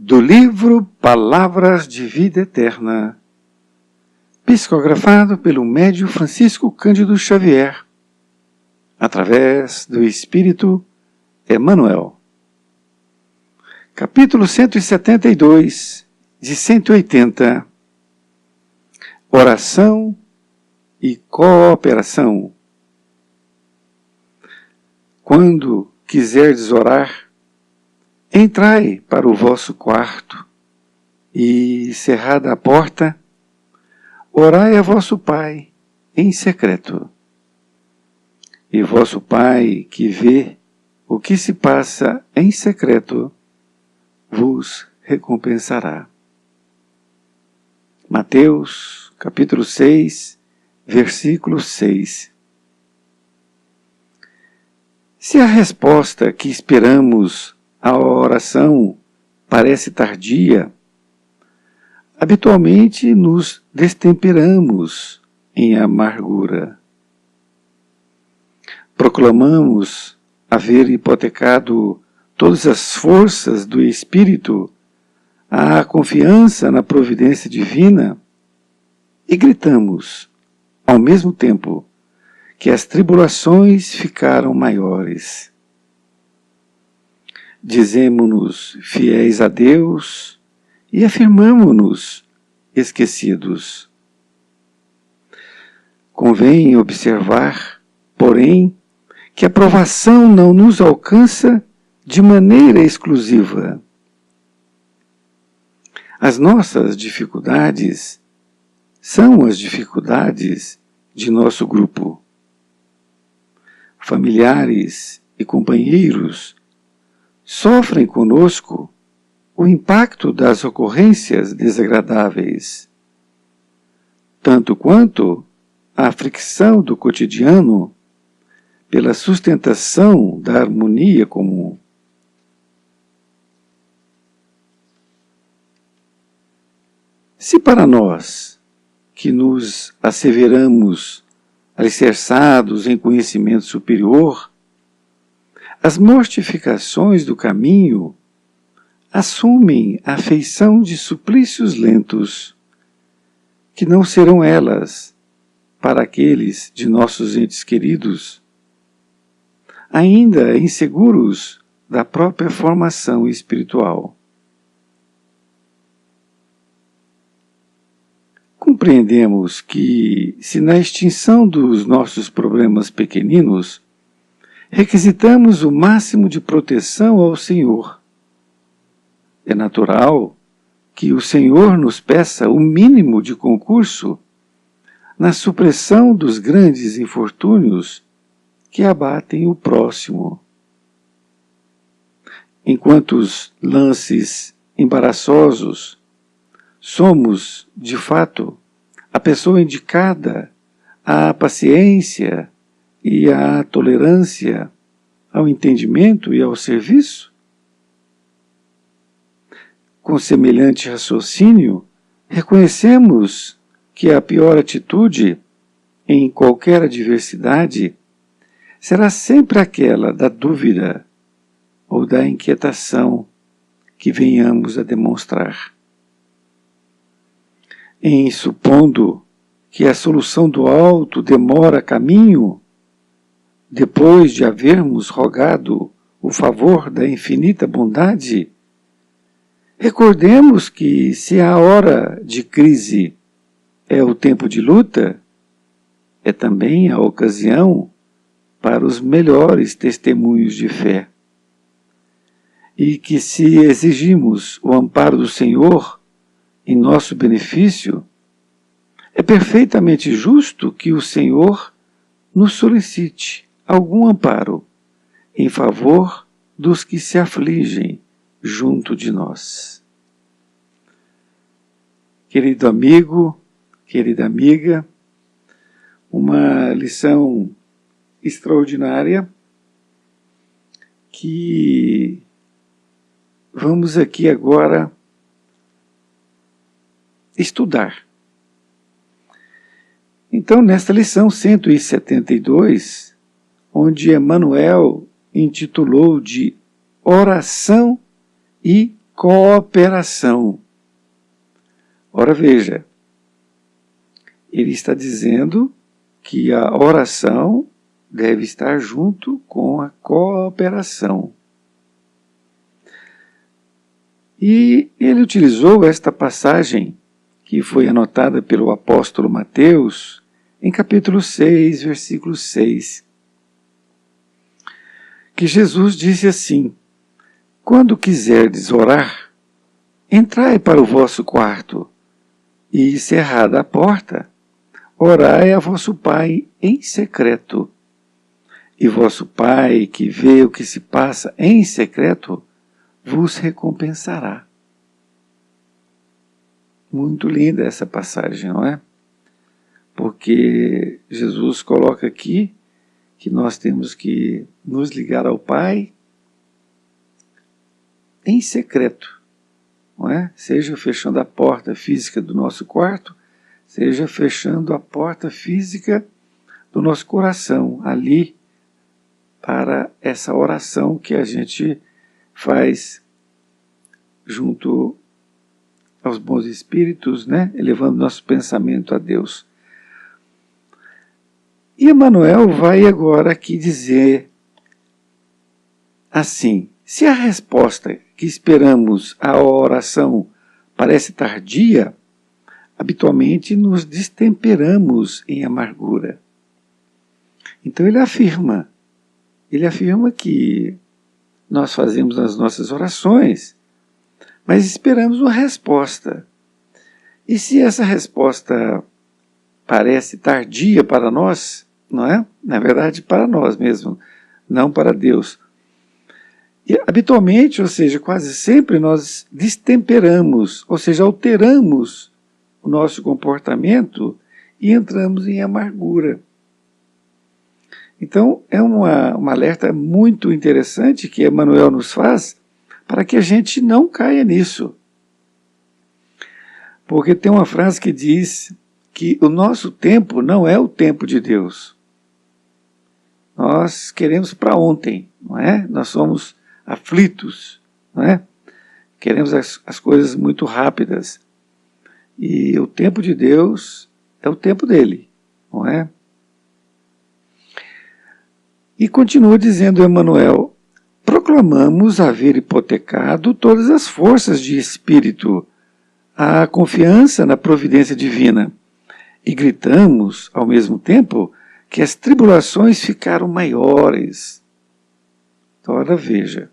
Do livro Palavras de Vida Eterna, psicografado pelo médium Francisco Cândido Xavier, através do Espírito Emmanuel. Capítulo 172, de 180. Oração e cooperação. Quando quiserdes orar, entrai para o vosso quarto e, cerrada a porta, orai a vosso Pai em secreto. E vosso Pai, que vê o que se passa em secreto, vos recompensará. Mateus, capítulo 6, versículo 6. Se a resposta que esperamos à oração parece tardia, habitualmente nos destemperamos em amargura. Proclamamos haver hipotecado todas as forças do Espírito à confiança na providência divina e gritamos, ao mesmo tempo, que as tribulações ficaram maiores. Dizemo-nos fiéis a Deus e afirmamo-nos esquecidos. Convém observar, porém, que a provação não nos alcança de maneira exclusiva. As nossas dificuldades são as dificuldades de nosso grupo. Familiares e companheiros sofrem conosco o impacto das ocorrências desagradáveis, tanto quanto a fricção do cotidiano pela sustentação da harmonia comum. Se para nós, que nos asseveramos alicerçados em conhecimento superior, as mortificações do caminho assumem a feição de suplícios lentos, que não serão elas, para aqueles de nossos entes queridos, ainda inseguros da própria formação espiritual. Compreendemos que, se na extinção dos nossos problemas pequeninos, requisitamos o máximo de proteção ao Senhor, é natural que o Senhor nos peça o mínimo de concurso na supressão dos grandes infortúnios que abatem o próximo. Enquanto os lances embaraçosos, somos, de fato, a pessoa indicada à paciência e à tolerância, ao entendimento e ao serviço? Com semelhante raciocínio, reconhecemos que a pior atitude, em qualquer adversidade, será sempre aquela da dúvida ou da inquietação que venhamos a demonstrar. Em supondo que a solução do alto demora caminho, depois de havermos rogado o favor da infinita bondade, recordemos que, se a hora de crise é o tempo de luta, é também a ocasião para os melhores testemunhos de fé. E que, se exigimos o amparo do Senhor em nosso benefício, é perfeitamente justo que o Senhor nos solicite algum amparo em favor dos que se afligem junto de nós. Querido amigo, querida amiga, uma lição extraordinária que vamos aqui agora estudar. Então, nesta lição 172, onde Emmanuel intitulou de Oração e cooperação. Ora, veja, ele está dizendo que a oração deve estar junto com a cooperação. E ele utilizou esta passagem, que foi anotada pelo apóstolo Mateus, em capítulo 6, versículo 6, que Jesus disse assim: quando quiserdes orar, entrai para o vosso quarto, e cerrada a porta, orai a vosso Pai em secreto. E vosso Pai, que vê o que se passa em secreto, vos recompensará. Muito linda essa passagem, não é? Porque Jesus coloca aqui que nós temos que nos ligar ao Pai em secreto, não é? Seja fechando a porta física do nosso quarto, seja fechando a porta física do nosso coração, ali, para essa oração que a gente faz junto aos bons espíritos, né? Elevando nosso pensamento a Deus. E Emmanuel vai agora aqui dizer assim: se a resposta que esperamos à oração parece tardia, habitualmente nos destemperamos em amargura. Então ele afirma que nós fazemos as nossas orações, mas esperamos uma resposta. E se essa resposta parece tardia para nós, não é? Na verdade, para nós mesmos, não para Deus. E habitualmente, ou seja, quase sempre nós destemperamos, ou seja, alteramos o nosso comportamento e entramos em amargura. Então, é um alerta muito interessante que Emmanuel nos faz para que a gente não caia nisso. Porque tem uma frase que diz que o nosso tempo não é o tempo de Deus. Nós queremos para ontem, não é? Nós somos aflitos, não é? Queremos as coisas muito rápidas. E o tempo de Deus é o tempo dele, não é? E continua dizendo Emmanuel: proclamamos haver hipotecado todas as forças de espírito à confiança na providência divina, e gritamos, ao mesmo tempo, que as tribulações ficaram maiores. Ora, veja,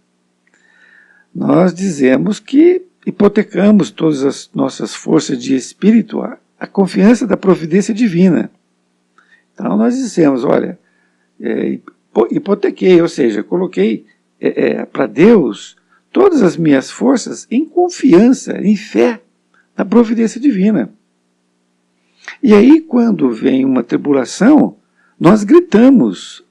nós dizemos que hipotecamos todas as nossas forças de espírito à confiança da providência divina. Então nós dizemos, olha, hipotequei, ou seja, coloquei para Deus todas as minhas forças em confiança, em fé na providência divina. E aí, quando vem uma tribulação, nós gritamos,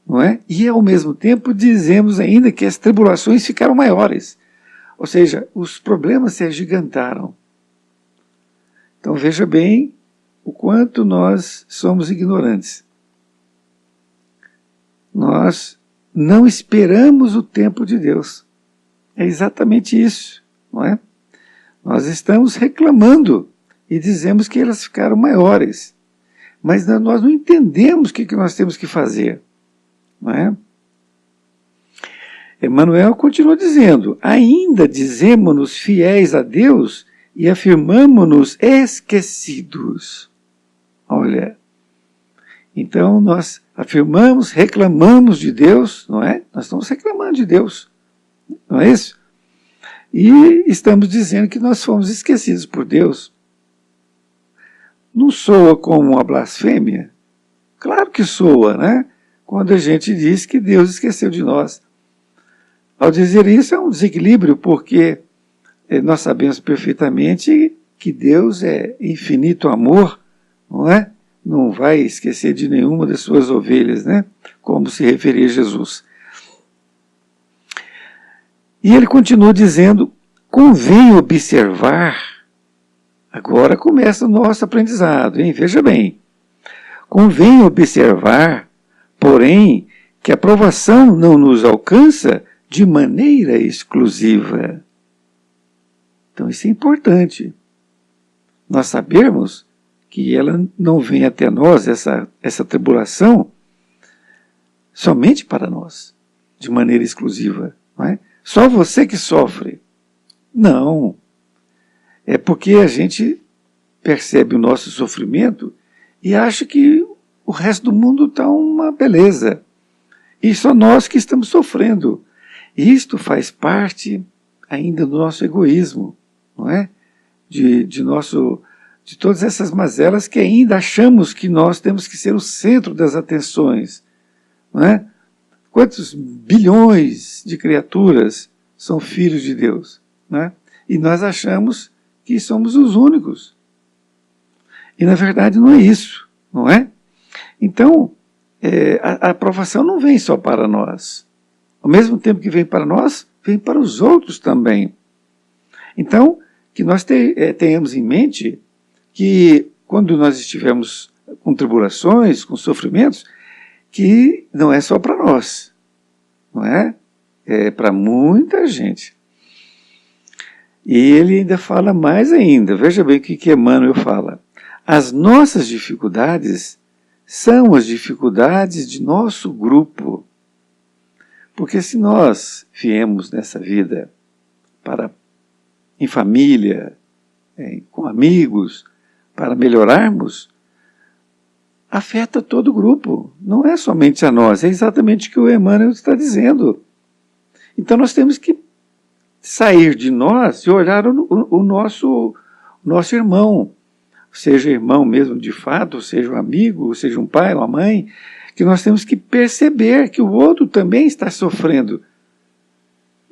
não é? E ao mesmo tempo dizemos ainda que as tribulações ficaram maiores. Ou seja, os problemas se agigantaram. Então veja bem o quanto nós somos ignorantes. Nós não esperamos o tempo de Deus. É exatamente isso, não é? Nós estamos reclamando e dizemos que elas ficaram maiores. Mas nós não entendemos o que nós temos que fazer, não é? Emmanuel continua dizendo: ainda dizemos-nos fiéis a Deus e afirmamos-nos esquecidos. Olha, então nós afirmamos, reclamamos de Deus, não é? Nós estamos reclamando de Deus, não é isso? E estamos dizendo que nós fomos esquecidos por Deus. Não soa como uma blasfêmia? Claro que soa, né? Quando a gente diz que Deus esqueceu de nós. Ao dizer isso é um desequilíbrio, porque nós sabemos perfeitamente que Deus é infinito amor, não é? Não vai esquecer de nenhuma das suas ovelhas, né? Como se referia a Jesus. E ele continua dizendo: convém observar. Agora começa o nosso aprendizado, hein? Veja bem. Convém observar, porém, que a provação não nos alcança de maneira exclusiva. Então isso é importante. Nós sabermos que ela não vem até nós, essa tribulação, somente para nós, de maneira exclusiva. Não é? Só você que sofre. Não. É porque a gente percebe o nosso sofrimento e acha que o resto do mundo está uma beleza. E só nós que estamos sofrendo. Isto faz parte ainda do nosso egoísmo, não é? De todas essas mazelas que ainda achamos que nós temos que ser o centro das atenções. Não é? Quantos bilhões de criaturas são filhos de Deus? Não é? E nós achamos que somos os únicos. E na verdade não é isso, não é? Então, a aprovação não vem só para nós. Ao mesmo tempo que vem para nós, vem para os outros também. Então, que nós tenhamos em mente que quando nós estivermos com tribulações, com sofrimentos, que não é só para nós, não é? É para muita gente. E ele ainda fala mais ainda, veja bem o que Emmanuel fala. As nossas dificuldades são as dificuldades de nosso grupo. Porque se nós viemos nessa vida em família, com amigos, para melhorarmos, afeta todo o grupo. Não é somente a nós, é exatamente o que o Emmanuel está dizendo. Então nós temos que sair de nós e olhar o nosso irmão, seja irmão mesmo de fato, seja um amigo, seja um pai, uma mãe, que nós temos que perceber que o outro também está sofrendo.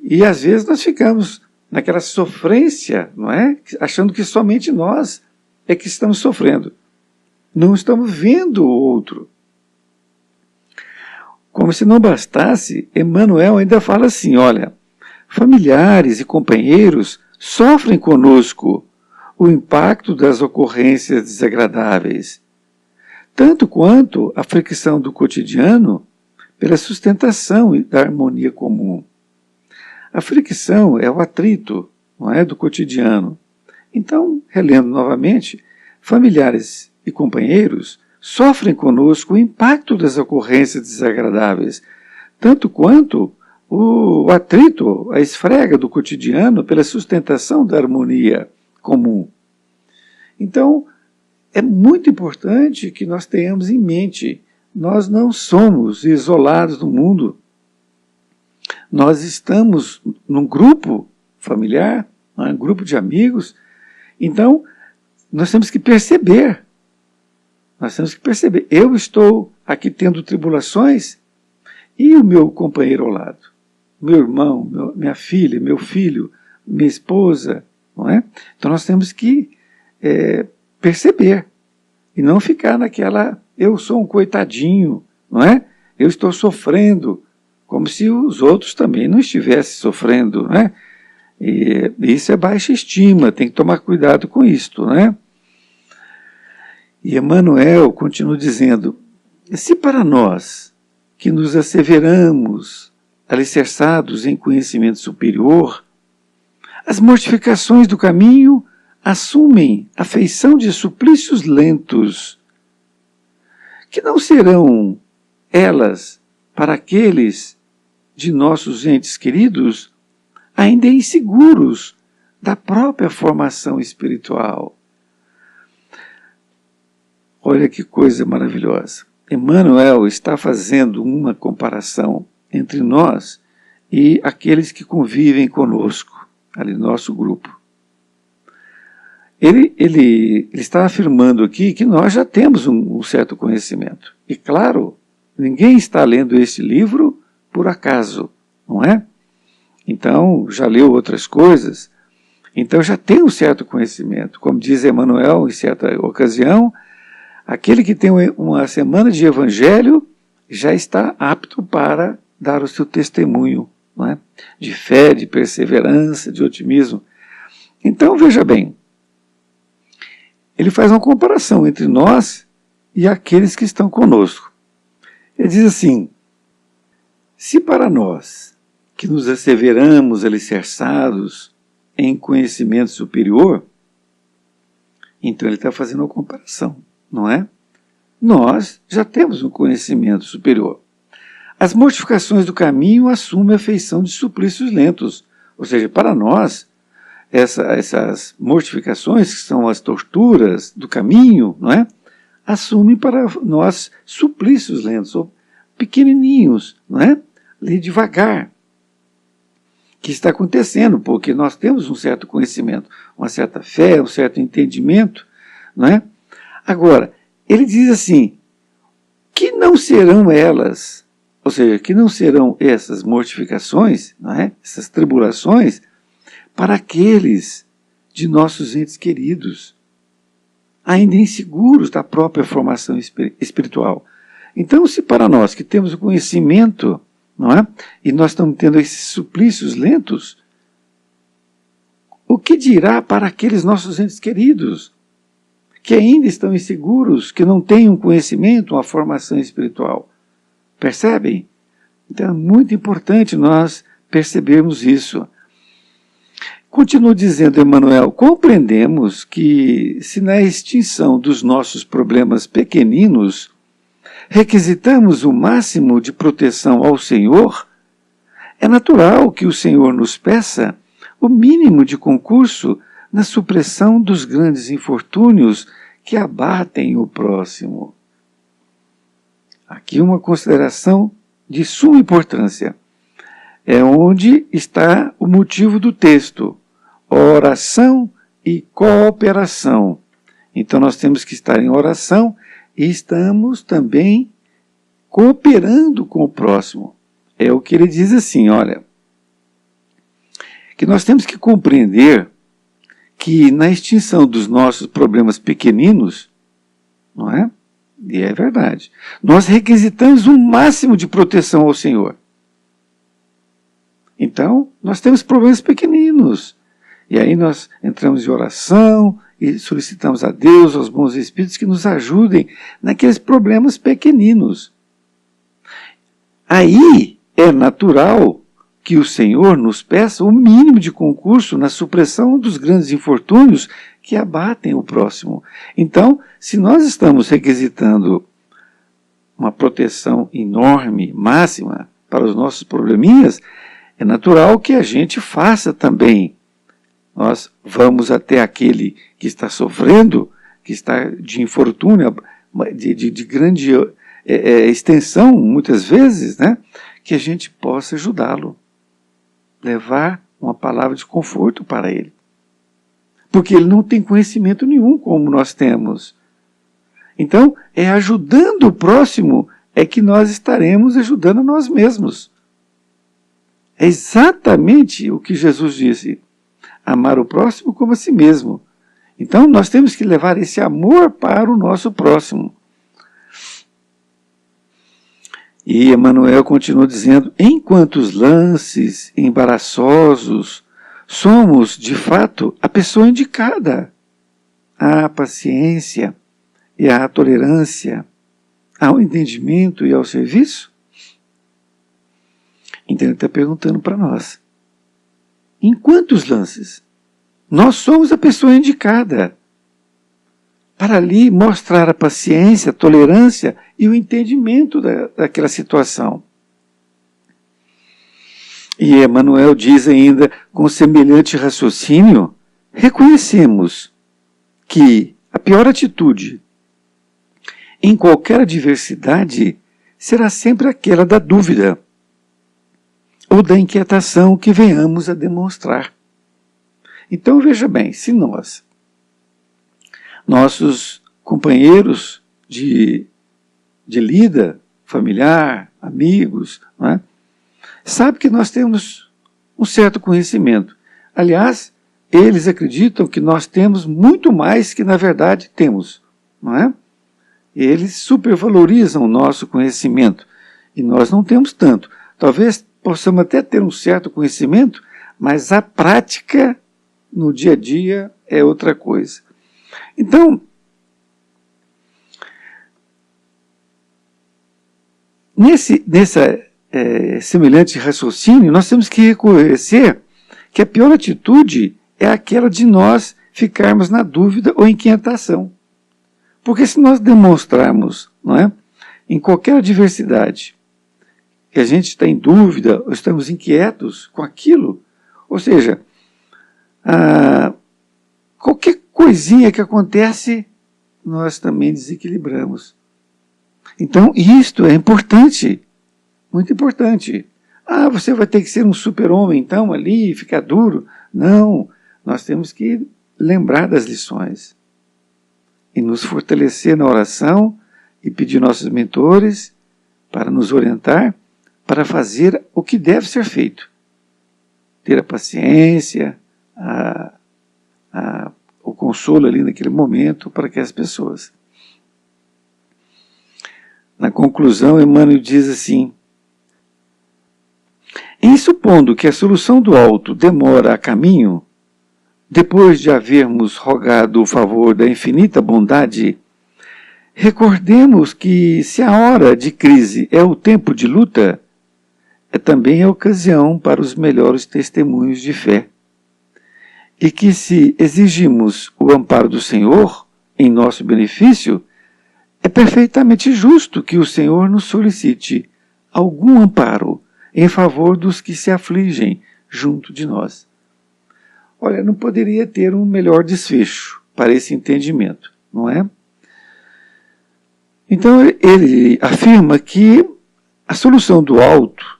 E às vezes nós ficamos naquela sofrência, não é? Achando que somente nós é que estamos sofrendo. Não estamos vendo o outro. Como se não bastasse, Emmanuel ainda fala assim, olha, familiares e companheiros sofrem conosco o impacto das ocorrências desagradáveis, tanto quanto a fricção do cotidiano pela sustentação da harmonia comum. A fricção é o atrito, não é, do cotidiano. Então, relendo novamente, familiares e companheiros sofrem conosco o impacto das ocorrências desagradáveis, tanto quanto o atrito, a esfrega do cotidiano pela sustentação da harmonia comum. Então, é muito importante que nós tenhamos em mente, nós não somos isolados do mundo. Nós estamos num grupo familiar, um grupo de amigos, então nós temos que perceber, eu estou aqui tendo tribulações e o meu companheiro ao lado, meu irmão, minha filha, meu filho, minha esposa, não é? Então nós temos que perceber e não ficar naquela, eu sou um coitadinho, não é? Eu estou sofrendo, como se os outros também não estivessem sofrendo, né? E isso é baixa estima, tem que tomar cuidado com isto, né? E Emmanuel continua dizendo, se para nós, que nos asseveramos, alicerçados em conhecimento superior, as mortificações do caminho assumem a feição de suplícios lentos, que não serão elas para aqueles de nossos entes queridos ainda inseguros da própria formação espiritual. Olha que coisa maravilhosa. Emmanuel está fazendo uma comparação entre nós e aqueles que convivem conosco, ali no nosso grupo. Ele está afirmando aqui que nós já temos um certo conhecimento. E claro, ninguém está lendo esse livro por acaso, não é? Então, já leu outras coisas, então já tem um certo conhecimento. Como diz Emmanuel em certa ocasião, aquele que tem uma semana de evangelho já está apto para dar o seu testemunho, não é? De fé, de perseverança, de otimismo. Então, veja bem, ele faz uma comparação entre nós e aqueles que estão conosco. Ele diz assim, se para nós, que nos asseveramos alicerçados em conhecimento superior, então ele está fazendo uma comparação, não é? Nós já temos um conhecimento superior. As mortificações do caminho assumem a feição de suplícios lentos, ou seja, para nós, essas mortificações, que são as torturas do caminho, não é? Assumem para nós suplícios lentos, ou pequenininhos, não é? Ali devagar, que está acontecendo, porque nós temos um certo conhecimento, uma certa fé, um certo entendimento, não é? Agora, ele diz assim, que não serão elas, ou seja, que não serão essas mortificações, não é? Essas tribulações, para aqueles de nossos entes queridos, ainda inseguros da própria formação espiritual. Então, se para nós que temos o conhecimento, não é? E nós estamos tendo esses suplícios lentos, o que dirá para aqueles nossos entes queridos, que ainda estão inseguros, que não têm um conhecimento, uma formação espiritual? Percebem? Então é muito importante nós percebermos isso. Continua dizendo Emmanuel, compreendemos que se na extinção dos nossos problemas pequeninos requisitamos o máximo de proteção ao Senhor, é natural que o Senhor nos peça o mínimo de concurso na supressão dos grandes infortúnios que abatem o próximo. Aqui uma consideração de suma importância. É onde está o motivo do texto. Oração e cooperação. Então nós temos que estar em oração e estamos também cooperando com o próximo. É o que ele diz assim, olha, que nós temos que compreender que na extinção dos nossos problemas pequeninos, não é? E é verdade, nós requisitamos um máximo de proteção ao Senhor. Então, nós temos problemas pequeninos. E aí nós entramos em oração e solicitamos a Deus, aos bons espíritos, que nos ajudem naqueles problemas pequeninos. Aí é natural que o Senhor nos peça o mínimo de concurso na supressão dos grandes infortúnios que abatem o próximo. Então, se nós estamos requisitando uma proteção enorme, máxima, para os nossos probleminhas, é natural que a gente faça também. Nós vamos até aquele que está sofrendo, que está de infortúnio, de grande extensão, muitas vezes, né? Que a gente possa ajudá-lo, levar uma palavra de conforto para ele. Porque ele não tem conhecimento nenhum como nós temos. Então, é ajudando o próximo é que nós estaremos ajudando a nós mesmos. É exatamente o que Jesus disse. Amar o próximo como a si mesmo. Então, nós temos que levar esse amor para o nosso próximo. E Emmanuel continua dizendo, enquanto os lances embaraçosos, somos, de fato, a pessoa indicada à paciência e à tolerância, ao entendimento e ao serviço? Então ele está perguntando para nós, em quantos lances nós somos a pessoa indicada para ali mostrar a paciência, a tolerância e o entendimento daquela situação? E Emmanuel diz ainda, com semelhante raciocínio, reconhecemos que a pior atitude em qualquer adversidade será sempre aquela da dúvida ou da inquietação que venhamos a demonstrar. Então veja bem, se nossos companheiros de lida, familiar, amigos, não é? Sabe que nós temos um certo conhecimento. Aliás, eles acreditam que nós temos muito mais que na verdade temos, não é? Eles supervalorizam o nosso conhecimento e nós não temos tanto. Talvez possamos até ter um certo conhecimento, mas a prática no dia a dia é outra coisa. Então, nessa semelhante raciocínio, nós temos que reconhecer que a pior atitude é aquela de nós ficarmos na dúvida ou inquietação. Porque se nós demonstrarmos, não é, em qualquer adversidade, que a gente está em dúvida ou estamos inquietos com aquilo, ou seja, qualquer coisinha que acontece, nós também desequilibramos. Então, isto é importante, muito importante. Você vai ter que ser um super-homem, então, ali, ficar duro. Não, nós temos que lembrar das lições e nos fortalecer na oração e pedir nossos mentores para nos orientar, para fazer o que deve ser feito. Ter a paciência, o consolo ali naquele momento para aquelas pessoas. Na conclusão, Emmanuel diz assim: em supondo que a solução do alto demora a caminho, depois de havermos rogado o favor da infinita bondade, recordemos que se a hora de crise é o tempo de luta, é também a ocasião para os melhores testemunhos de fé. E que se exigimos o amparo do Senhor em nosso benefício, é perfeitamente justo que o Senhor nos solicite algum amparo em favor dos que se afligem junto de nós. Olha, não poderia ter um melhor desfecho para esse entendimento, não é? Então ele afirma que a solução do alto,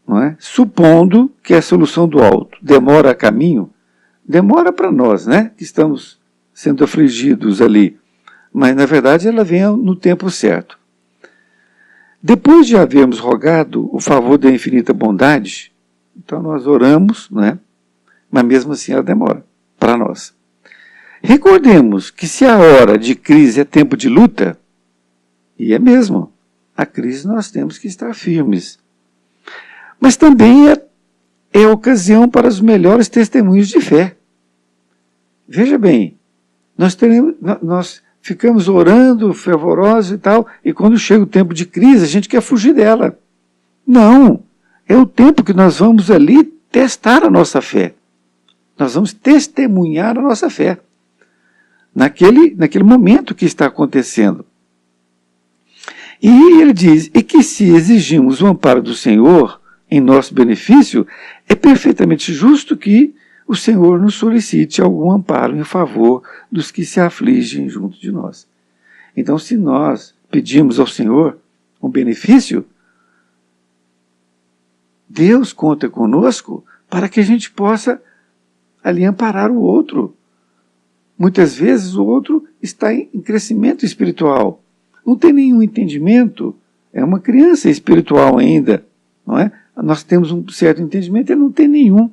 não é? Supondo que a solução do alto demora a caminho, demora para nós, né, que estamos sendo afligidos ali, mas na verdade ela vem no tempo certo. Depois de havermos rogado o favor da infinita bondade, então nós oramos, não é? Mas mesmo assim ela demora para nós. Recordemos que se a hora de crise é tempo de luta, e é mesmo, a crise nós temos que estar firmes. Mas também é ocasião para os melhores testemunhos de fé. Veja bem, nós ficamos orando, fervorosos e tal, e quando chega o tempo de crise, a gente quer fugir dela. Não, é o tempo que nós vamos ali testar a nossa fé. Nós vamos testemunhar a nossa fé naquele momento que está acontecendo. E ele diz, e que se exigimos o amparo do Senhor em nosso benefício, é perfeitamente justo que o Senhor nos solicite algum amparo em favor dos que se afligem junto de nós. Então, se nós pedimos ao Senhor um benefício, Deus conta conosco para que a gente possa ali amparar o outro. Muitas vezes o outro está em crescimento espiritual, não tem nenhum entendimento, é uma criança espiritual ainda, não é? Nós temos um certo entendimento, ele não tem nenhum.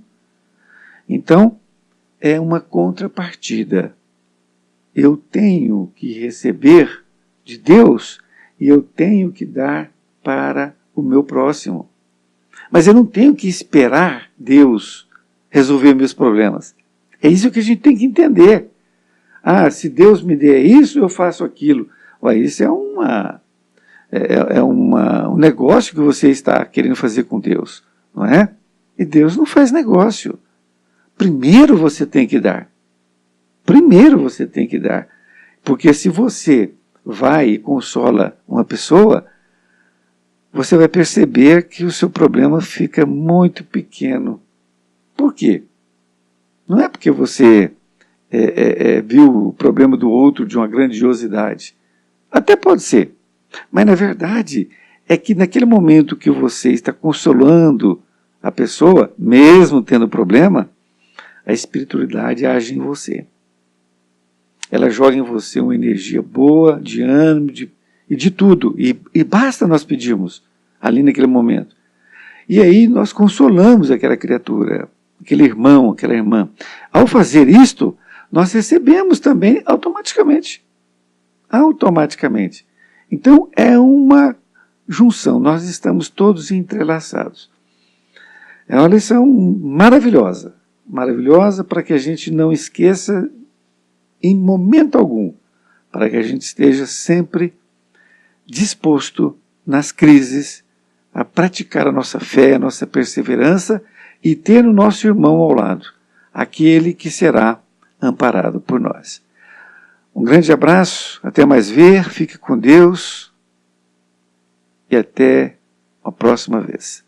Então, é uma contrapartida. Eu tenho que receber de Deus e eu tenho que dar para o meu próximo. Mas eu não tenho que esperar Deus resolver meus problemas. É isso que a gente tem que entender. Se Deus me der isso, eu faço aquilo. Isso é um negócio que você está querendo fazer com Deus, não é? E Deus não faz negócio. Primeiro você tem que dar. Primeiro você tem que dar. Porque se você vai e consola uma pessoa, você vai perceber que o seu problema fica muito pequeno. Por quê? Não é porque você viu o problema do outro de uma grandiosidade. Até pode ser. Mas, na verdade, é que naquele momento que você está consolando a pessoa, mesmo tendo problema, a espiritualidade age em você. Ela joga em você uma energia boa, de ânimo, e de tudo. E basta nós pedirmos ali naquele momento. E aí nós consolamos aquela criatura, aquele irmão, aquela irmã. Ao fazer isto, nós recebemos também automaticamente. Automaticamente. Então é uma junção, nós estamos todos entrelaçados. É uma lição maravilhosa, maravilhosa para que a gente não esqueça em momento algum, para que a gente esteja sempre disposto nas crises a praticar a nossa fé, a nossa perseverança e ter o nosso irmão ao lado. aquele que será amparado por nós. Um grande abraço, até mais ver, fique com Deus e até a próxima vez.